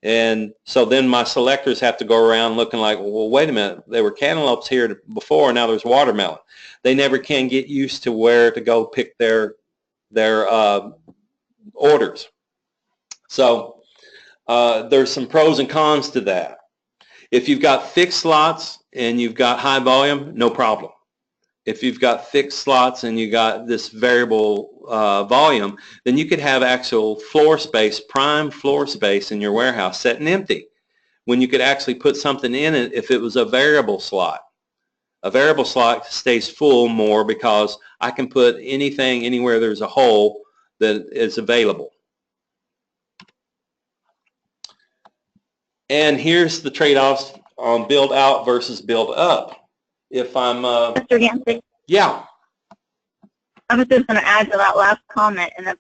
And so then my selectors have to go around looking like, well, wait a minute, there were cantaloupes here before, now there's watermelon. They never can get used to where to go pick their orders. So there's some pros and cons to that. If you've got fixed slots and you've got high volume, no problem. If you've got fixed slots and you got this variable volume, then you could have actual floor space, prime floor space in your warehouse sitting empty when you could actually put something in it if it was a variable slot. A variable slot stays full more because I can put anything anywhere there's a hole that is available. And here's the trade-offs on build out versus build up. If I'm Mr. Yancey, yeah. I was just going to add to that last comment. In the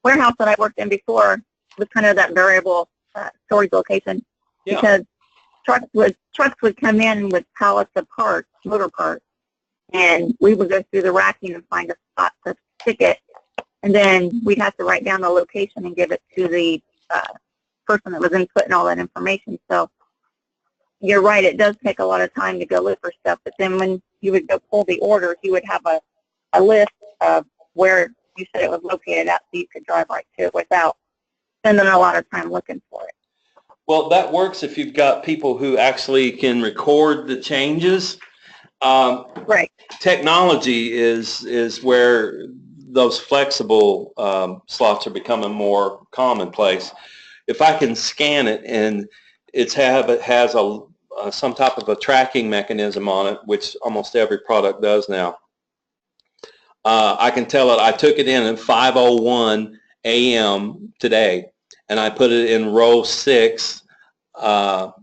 warehouse that I worked in before was kind of that variable storage location, because trucks would come in with pallets of parts, motor parts, and we would go through the racking and find a spot to stick it, and then we'd have to write down the location and give it to the person that was inputting all that information. So you're right, it does take a lot of time to go look for stuff, but then when you would go pull the orders, you would have a list of where you said it was located at, so you could drive right to it without spending a lot of time looking for it. Well, that works if you've got people who actually can record the changes. Right. Technology is where those flexible slots are becoming more commonplace. If I can scan it and it has some type of a tracking mechanism on it, which almost every product does now, I can tell it I took it in at 5:01 a.m. today, and I put it in row 6, slot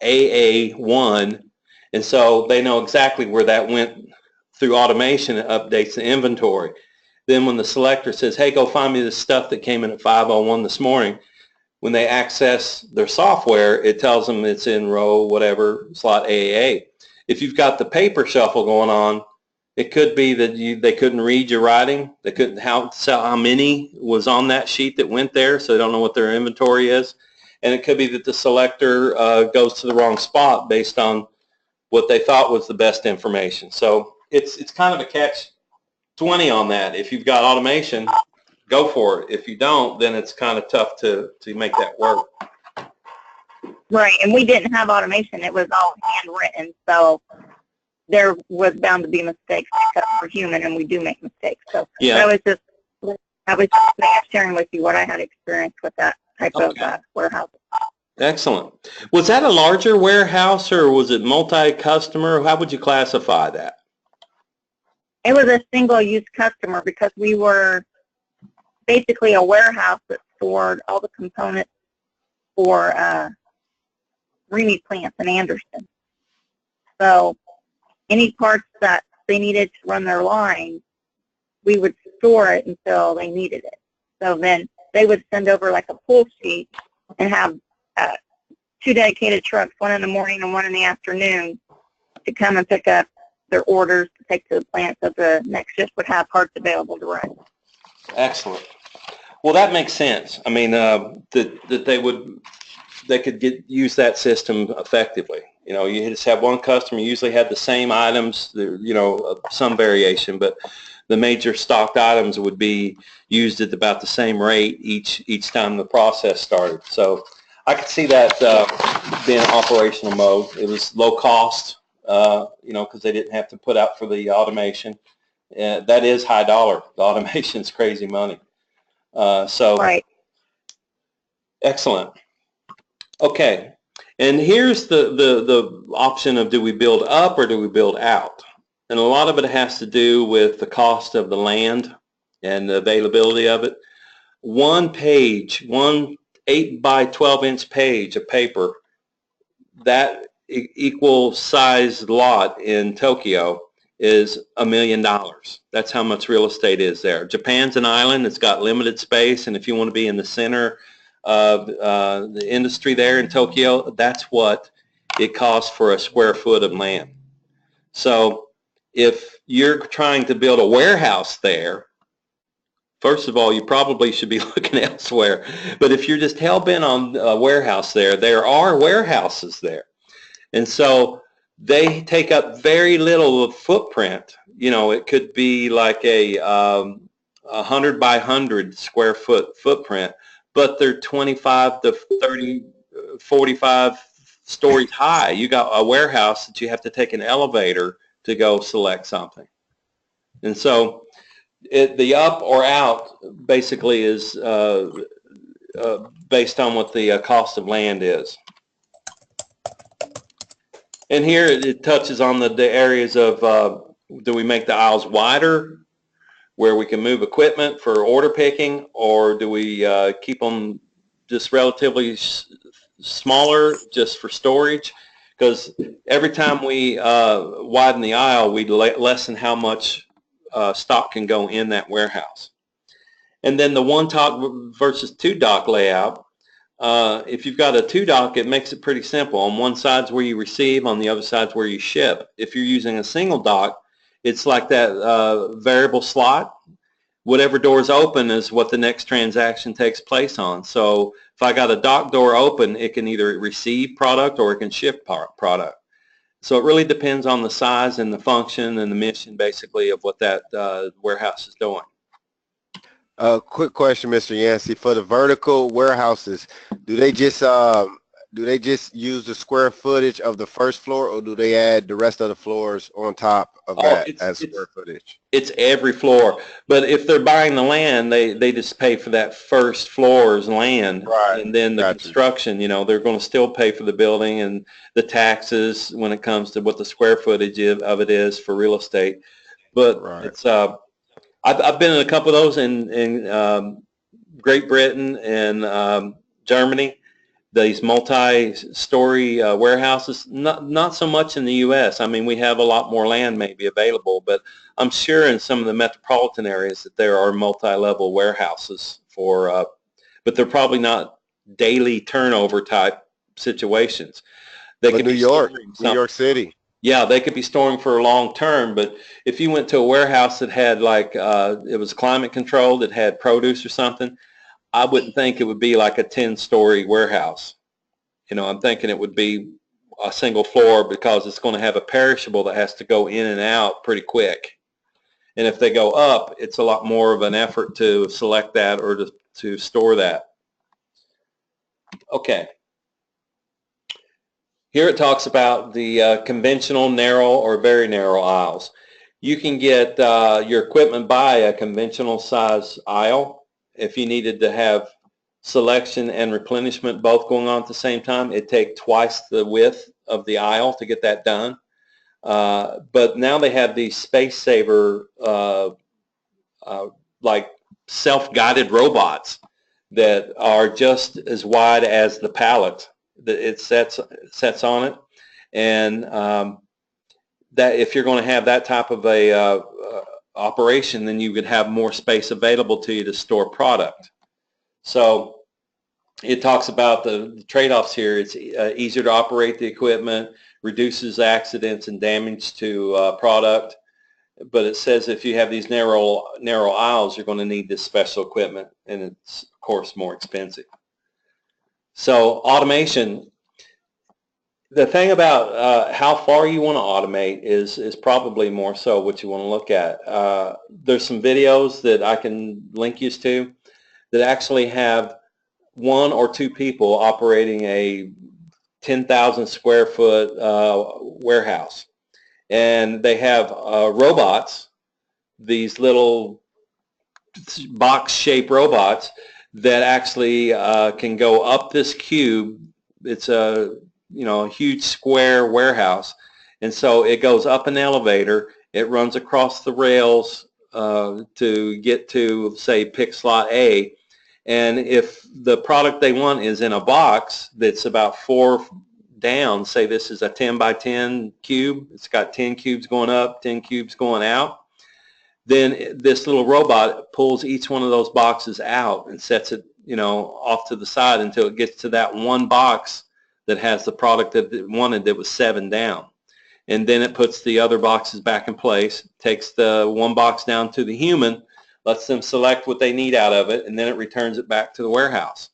AA1, and so they know exactly where that went through automation. It updates the inventory. Then when the selector says, hey, go find me the stuff that came in at 5:01 this morning, when they access their software, it tells them it's in row whatever, slot AAA. If you've got the paper shuffle going on, it could be that they couldn't read your writing. They couldn't tell how many was on that sheet that went there, so they don't know what their inventory is. And it could be that the selector goes to the wrong spot based on what they thought was the best information. So it's kind of a catch-20 on that. If you've got automation, go for it. If you don't, then it's kind of tough to make that work. Right, and we didn't have automation. It was all handwritten, so there was bound to be mistakes because we're human and we do make mistakes. So yeah. I was just sharing with you what I had experienced with that type of warehouse. Excellent. Was that a larger warehouse or was it multi-customer? How would you classify that? It was a single-use customer because we were basically a warehouse that stored all the components for Remy plants in Anderson. So any parts that they needed to run their line, we would store it until they needed it. So then they would send over like a pull sheet and have 2 dedicated trucks, one in the morning and one in the afternoon, to come and pick up their orders to take to the plant so the next shift would have parts available to run. Excellent. Well, that makes sense. I mean, that they could use that system effectively. You know, you just have one customer, usually had the same items, you know, some variation, but the major stocked items would be used at about the same rate each time the process started. So I could see that being operational mode. It was low cost, you know, because they didn't have to put out for the automation. That is high dollar. The automation's crazy money. So right. Excellent. Okay, and here's the option of, do we build up or do we build out? And a lot of it has to do with the cost of the land and the availability of it. One 8 by 12 inch page of paper, that equal size lot in Tokyo is $1 million. That's how much real estate is there. Japan's an island. It's got limited space, and if you want to be in the center of the industry there in Tokyo, that's what it costs for a square foot of land. So if you're trying to build a warehouse there, first of all, you probably should be looking elsewhere. But if you're just hell-bent on a warehouse there are warehouses there. And so they take up very little of footprint. You know, it could be like a 100 by 100 square foot footprint, but they're 25 to 30, 45 stories high. You got a warehouse that you have to take an elevator to go select something. And so the up or out basically is based on what the cost of land is. And here it touches on the areas of, do we make the aisles wider where we can move equipment for order picking, or do we keep them just relatively smaller just for storage? Because every time we widen the aisle, we lessen how much stock can go in that warehouse. And then the one dock versus two dock layout. If you've got a two dock, it makes it pretty simple. On one side's where you receive, on the other side's where you ship. If you're using a single dock, it's like that variable slot. Whatever door's open is what the next transaction takes place on. So if I got a dock door open, it can either receive product or it can ship product. So it really depends on the size and the function and the mission, basically, of what that warehouse is doing. Quick question, Mr. Yancey. For the vertical warehouses, do they just use the square footage of the first floor, or do they add the rest of the floors on top of that as square footage? It's every floor. But if they're buying the land, they just pay for that first floor's land. Right. And then the construction, you know, they're going to still pay for the building and the taxes when it comes to what the square footage of it is for real estate. But it's I've been in a couple of those in Great Britain and Germany. These multi-story warehouses, not so much in the U.S. I mean, we have a lot more land maybe available, but I'm sure in some of the metropolitan areas that there are multi-level warehouses for, but they're probably not daily turnover type situations. They could New York City. Yeah, they could be storing for a long term, but if you went to a warehouse that had like, it was climate controlled, it had produce or something, I wouldn't think it would be like a 10-story warehouse. You know, I'm thinking it would be a single floor because it's going to have a perishable that has to go in and out pretty quick. And if they go up, it's a lot more of an effort to select that or to store that. Okay. Here it talks about the conventional narrow or very narrow aisles. You can get your equipment by a conventional size aisle. If you needed to have selection and replenishment both going on at the same time, it'd take twice the width of the aisle to get that done. But now they have these space saver like self-guided robots that are just as wide as the pallet that it sets on it, and that if you're going to have that type of a operation, then you would have more space available to you to store product. So it talks about the trade-offs here. It's easier to operate the equipment, reduces accidents and damage to product. But it says if you have these narrow aisles, you're going to need this special equipment, and it's of course more expensive. So automation. The thing about how far you want to automate is probably more so what you want to look at. There's some videos that I can link you to that actually have 1 or 2 people operating a 10,000 square foot warehouse. And they have robots, these little box-shaped robots that actually can go up this cube. It's a a huge square warehouse, and so it goes up an elevator. It runs across the rails to get to, say, pick slot A. And if the product they want is in a box that's about 4 down, say this is a 10 by 10 cube, it's got 10 cubes going up, 10 cubes going out, then this little robot pulls each one of those boxes out and sets it off to the side until it gets to that one box that has the product that it wanted that was 7 down. And then it puts the other boxes back in place, takes the one box down to the human, lets them select what they need out of it, and then it returns it back to the warehouse.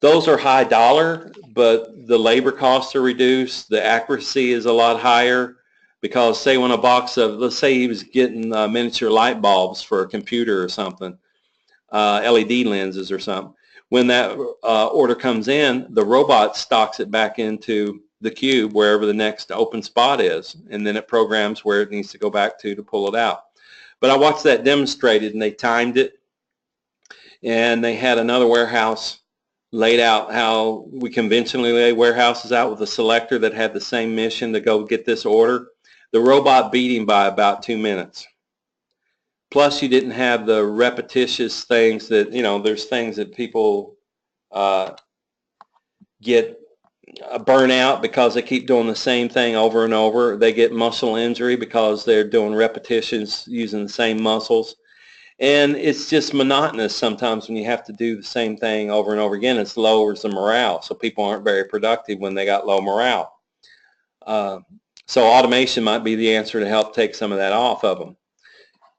Those are high dollar, but the labor costs are reduced. The accuracy is a lot higher because, say, when a box of, let's say he was getting miniature light bulbs for a computer or something, LED lenses or something. When that order comes in, the robot stocks it back into the cube wherever the next open spot is, and then it programs where it needs to go back to pull it out. But I watched that demonstrated, and they timed it, and they had another warehouse laid out how we conventionally lay warehouses out with a selector that had the same mission to go get this order. The robot beat him by about 2 minutes. Plus, you didn't have the repetitious things that, there's things that people get burnout because they keep doing the same thing over and over. They get muscle injury because they're doing repetitions using the same muscles. And it's just monotonous sometimes when you have to do the same thing over and over again. It lowers the morale, so people aren't very productive when they got low morale. So automation might be the answer to help take some of that off of them.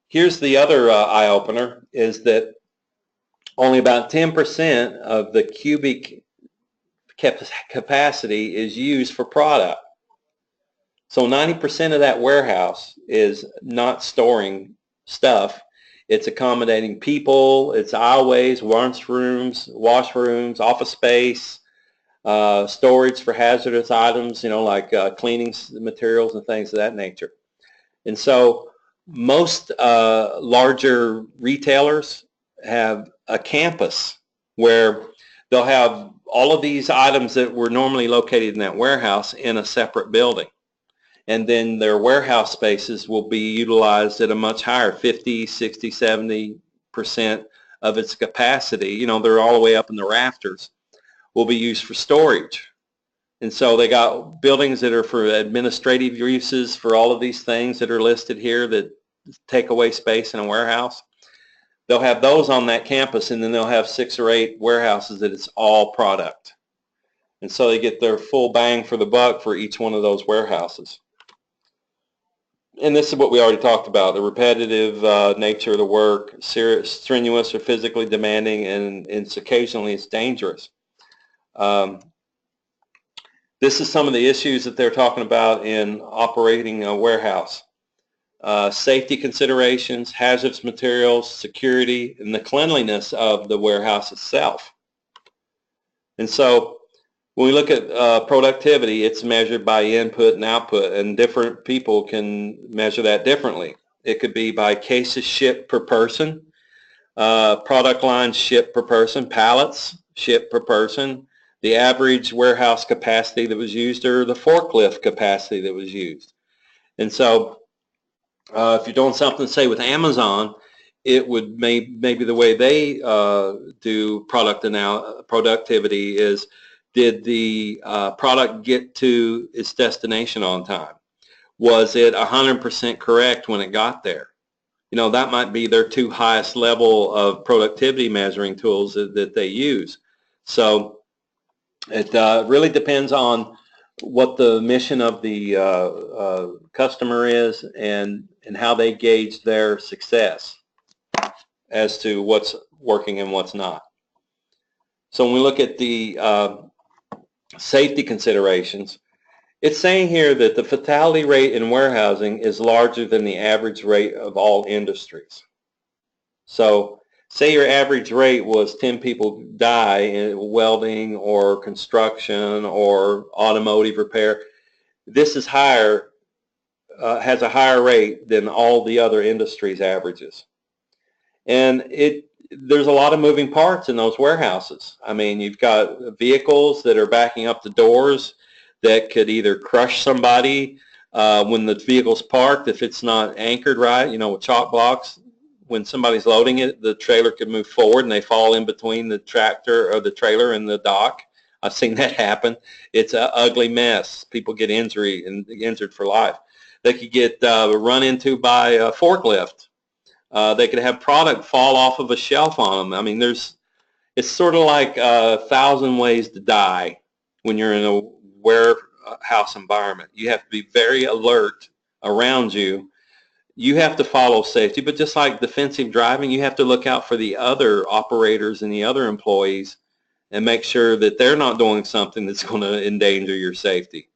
Here's the other eye-opener, is that only about 10% of the cubic capacity is used for product. So 90% of that warehouse is not storing stuff. It's accommodating people, it's aisleways, washrooms, office space, storage for hazardous items, like cleaning materials and things of that nature. And so most larger retailers have a campus where they'll have all of these items that were normally located in that warehouse in a separate building. And then their warehouse spaces will be utilized at a much higher, 50, 60, 70% of its capacity. They're all the way up in the rafters, will be used for storage. And so they got buildings that are for administrative uses for all of these things that are listed here that take away space in a warehouse. They'll have those on that campus, and then they'll have 6 or 8 warehouses that it's all product. And so they get their full bang for the buck for each one of those warehouses. And this is what we already talked about, the repetitive nature of the work, strenuous or physically demanding, and occasionally it's dangerous. This is some of the issues that they're talking about in operating a warehouse. Safety considerations, hazardous materials, security, and the cleanliness of the warehouse itself. And so when we look at productivity, it's measured by input and output, and different people can measure that differently. It could be by cases shipped per person, Product line shipped per person, pallets shipped per person, the average warehouse capacity that was used, or the forklift capacity that was used. And so if you're doing something, say, with Amazon, it would maybe the way they do productivity is, did the product get to its destination on time? Was it 100% correct when it got there? You know, that might be their two highest level of productivity measuring tools that they use. So it really depends on what the mission of the customer is and how they gauge their success as to what's working and what's not. So when we look at the safety considerations, it's saying here that the fatality rate in warehousing is larger than the average rate of all industries. So say your average rate was 10 people die in welding or construction or automotive repair. This is higher, has a higher rate than all the other industries' averages. And there's a lot of moving parts in those warehouses. I mean, you've got vehicles that are backing up the doors that could either crush somebody when the vehicle's parked, if it's not anchored right, you know, with chalk blocks. When somebody's loading it, the trailer could move forward and they fall in between the tractor or the trailer and the dock. I've seen that happen. It's an ugly mess. People get injured for life. They could get run into by a forklift. They could have product fall off of a shelf on them. I mean, it's sort of like 1,000 ways to die when you're in a warehouse environment. You have to be very alert around you. You have to follow safety, but just like defensive driving, you have to look out for the other operators and the other employees and make sure that they're not doing something that's going to endanger your safety.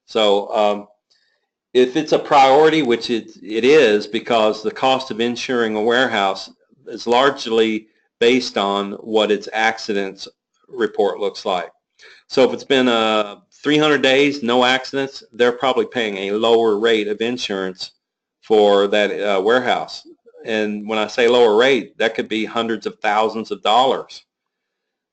So if it's a priority, which it is, because the cost of insuring a warehouse is largely based on what its accidents report looks like. So if it's been 300 days, no accidents, they're probably paying a lower rate of insurance for that warehouse. And when I say lower rate, that could be hundreds of thousands of dollars.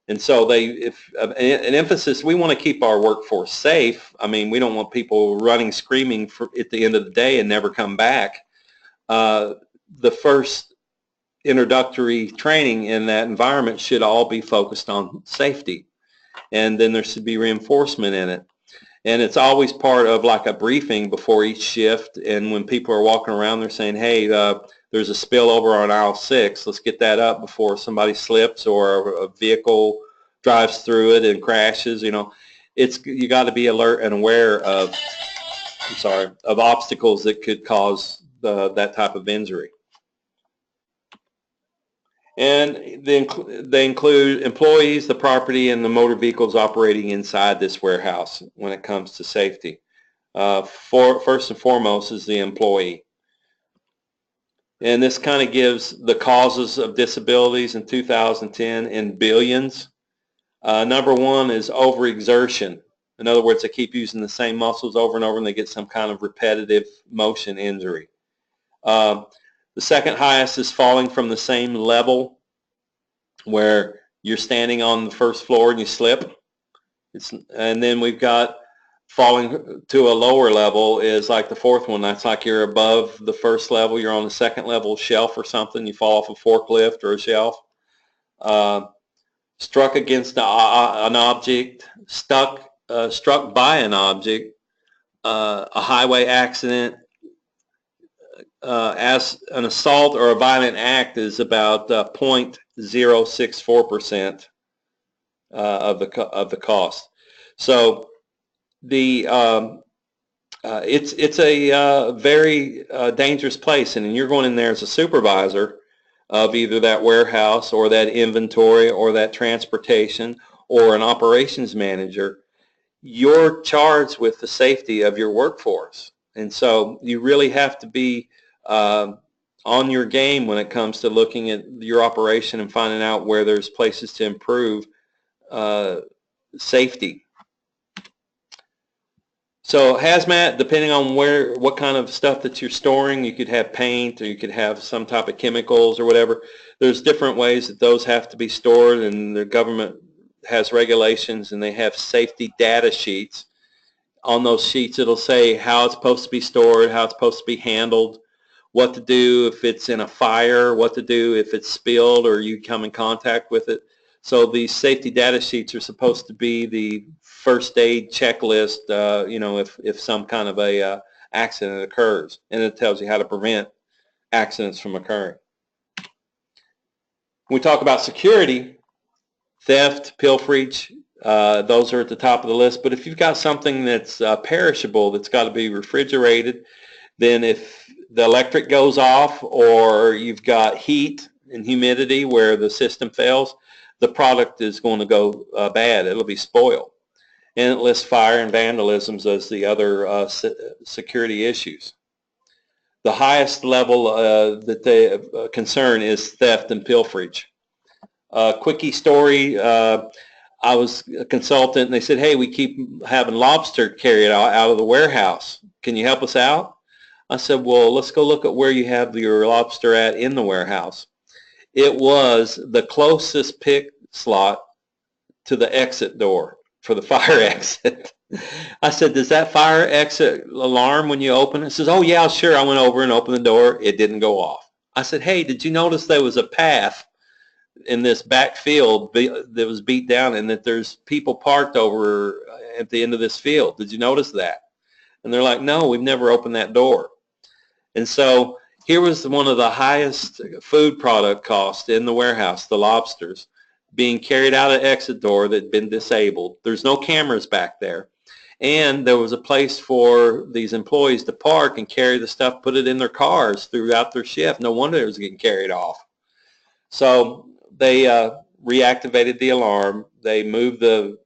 And so an emphasis, we want to keep our workforce safe. I mean, we don't want people running, screaming at the end of the day and never come back. The first introductory training in that environment should all be focused on safety. And then there should be reinforcement in it. And it's always part of like a briefing before each shift. And when people are walking around, they're saying, hey, there's a spill over on aisle 6. Let's get that up before somebody slips or a vehicle drives through it and crashes. You know, you got to be alert and aware of, of obstacles that could cause that type of injury. And they include employees, the property, and the motor vehicles operating inside this warehouse when it comes to safety. First and foremost is the employee. And this kind of gives the causes of disabilities in 2010 in billions. Number one is overexertion. In other words, they keep using the same muscles over and over and they get some kind of repetitive motion injury. The second highest is falling from the same level, where you're standing on the first floor and you slip. And then we've got falling to a lower level is like the fourth one. That's like you're above the first level, you're on the second level shelf or something, you fall off a forklift or a shelf. Struck against an object, struck by an object, a highway accident, as an assault or a violent act is about 0.064% of the cost. So it's a very dangerous place, and you're going in there as a supervisor of either that warehouse or that inventory or that transportation or an operations manager. You're charged with the safety of your workforce, and so you really have to be on your game when it comes to looking at your operation and finding out where there's places to improve safety. So hazmat, depending on what kind of stuff that you're storing, you could have paint or you could have some type of chemicals or whatever. There's different ways that those have to be stored, and the government has regulations and they have safety data sheets. On those sheets it'll say how it's supposed to be stored, how it's supposed to be handled, what to do if it's in a fire, what to do if it's spilled or you come in contact with it. So these safety data sheets are supposed to be the first aid checklist, you know, if some kind of a accident occurs, and it tells you how to prevent accidents from occurring. When we talk about security, theft, pilferage, those are at the top of the list. But if you've got something that's perishable, that's got to be refrigerated, then if the electric goes off or you've got heat and humidity where the system fails, the product is going to go bad. It'll be spoiled. And it lists fire and vandalisms as the other security issues. The highest level that they concern is theft and pilferage. Quickie story, I was a consultant and they said, hey, we keep having lobster carried out of the warehouse. Can you help us out? I said, well, let's go look at where you have your lobster at in the warehouse. It was the closest pick slot to the exit door for the fire exit. I said, does that fire exit alarm when you open it? It says, oh yeah, sure. I went over and opened the door. It didn't go off. I said, hey, did you notice there was a path in this back field that was beat down and that there's people parked over at the end of this field? Did you notice that? And they're like, no, we've never opened that door. And so here was one of the highest food product costs in the warehouse, the lobsters, being carried out of exit door that had been disabled. There's no cameras back there. And there was a place for these employees to park and carry the stuff, put it in their cars throughout their shift. No wonder it was getting carried off. So they reactivated the alarm. They moved the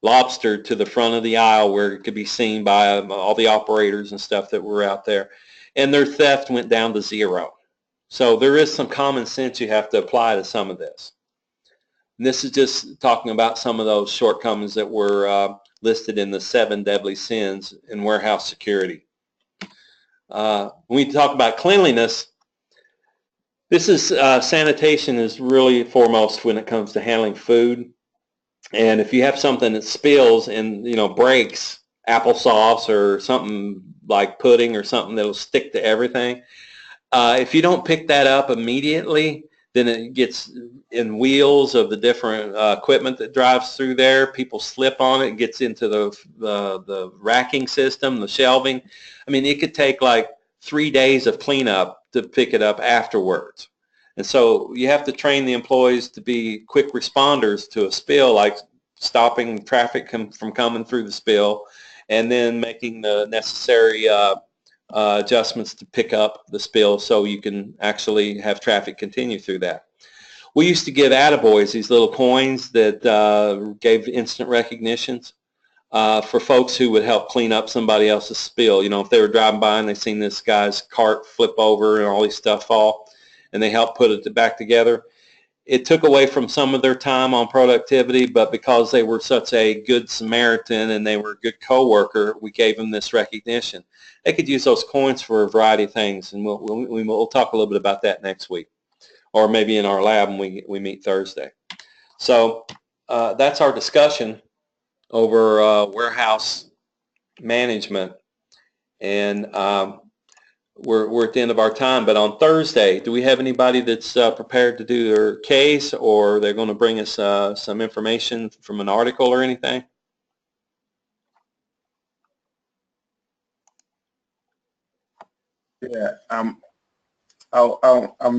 lobster to the front of the aisle where it could be seen by all the operators and stuff that were out there. And their theft went down to 0. So there is some common sense you have to apply to some of this. And this is just talking about some of those shortcomings that were listed in the 7 deadly sins in warehouse security. When we talk about cleanliness, this is sanitation is really foremost when it comes to handling food. And if you have something that spills and, you know, breaks, applesauce or something like pudding or something that'll stick to everything, if you don't pick that up immediately, then it gets in wheels of the different equipment that drives through there. People slip on it and gets into the racking system, the shelving. I mean, it could take like 3 days of cleanup to pick it up afterwards. And so you have to train the employees to be quick responders to a spill, like stopping traffic from coming through the spill and then making the necessary adjustments to pick up the spill so you can actually have traffic continue through that. We used to give attaboys, these little coins that gave instant recognitions for folks who would help clean up somebody else's spill. You know, if they were driving by and they seen this guy's cart flip over and all these stuff fall, and they helped put it back together. It took away from some of their time on productivity, but because they were such a good Samaritan and they were a good co-worker, we gave them this recognition. They could use those coins for a variety of things, and we'll talk a little bit about that next week, or maybe in our lab when we meet Thursday. So that's our discussion over warehouse management, and we're at the end of our time. But on Thursday, do we have anybody that's prepared to do their case, or they're going to bring us some information from an article or anything? Yeah, I'm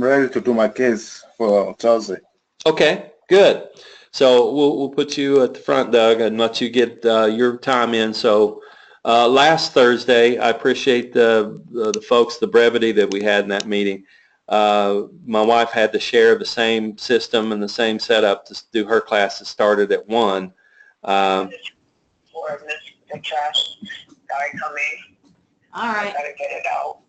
ready to do my case for Thursday. Okay, good. So we'll put you at the front, Doug, and let you get your time in. So last Thursday, I appreciate the folks, the brevity that we had in that meeting. My wife had to share the same system and the same setup to do her class that started at 1. For the trash guy coming. All right. I gotta get it out.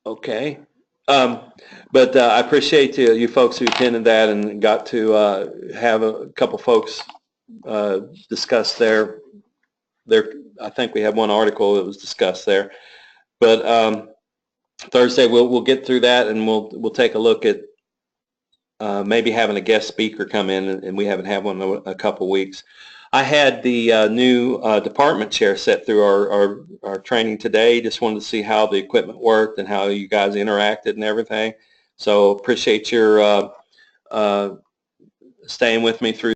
Okay. But I appreciate you folks who attended that and got to have a couple folks discuss their, I think we have one article that was discussed there. But Thursday we'll get through that, and we'll take a look at maybe having a guest speaker come in, and we haven't had one in a couple weeks. I had the new department chair set through our training today. Just wanted to see how the equipment worked and how you guys interacted and everything. So appreciate your staying with me through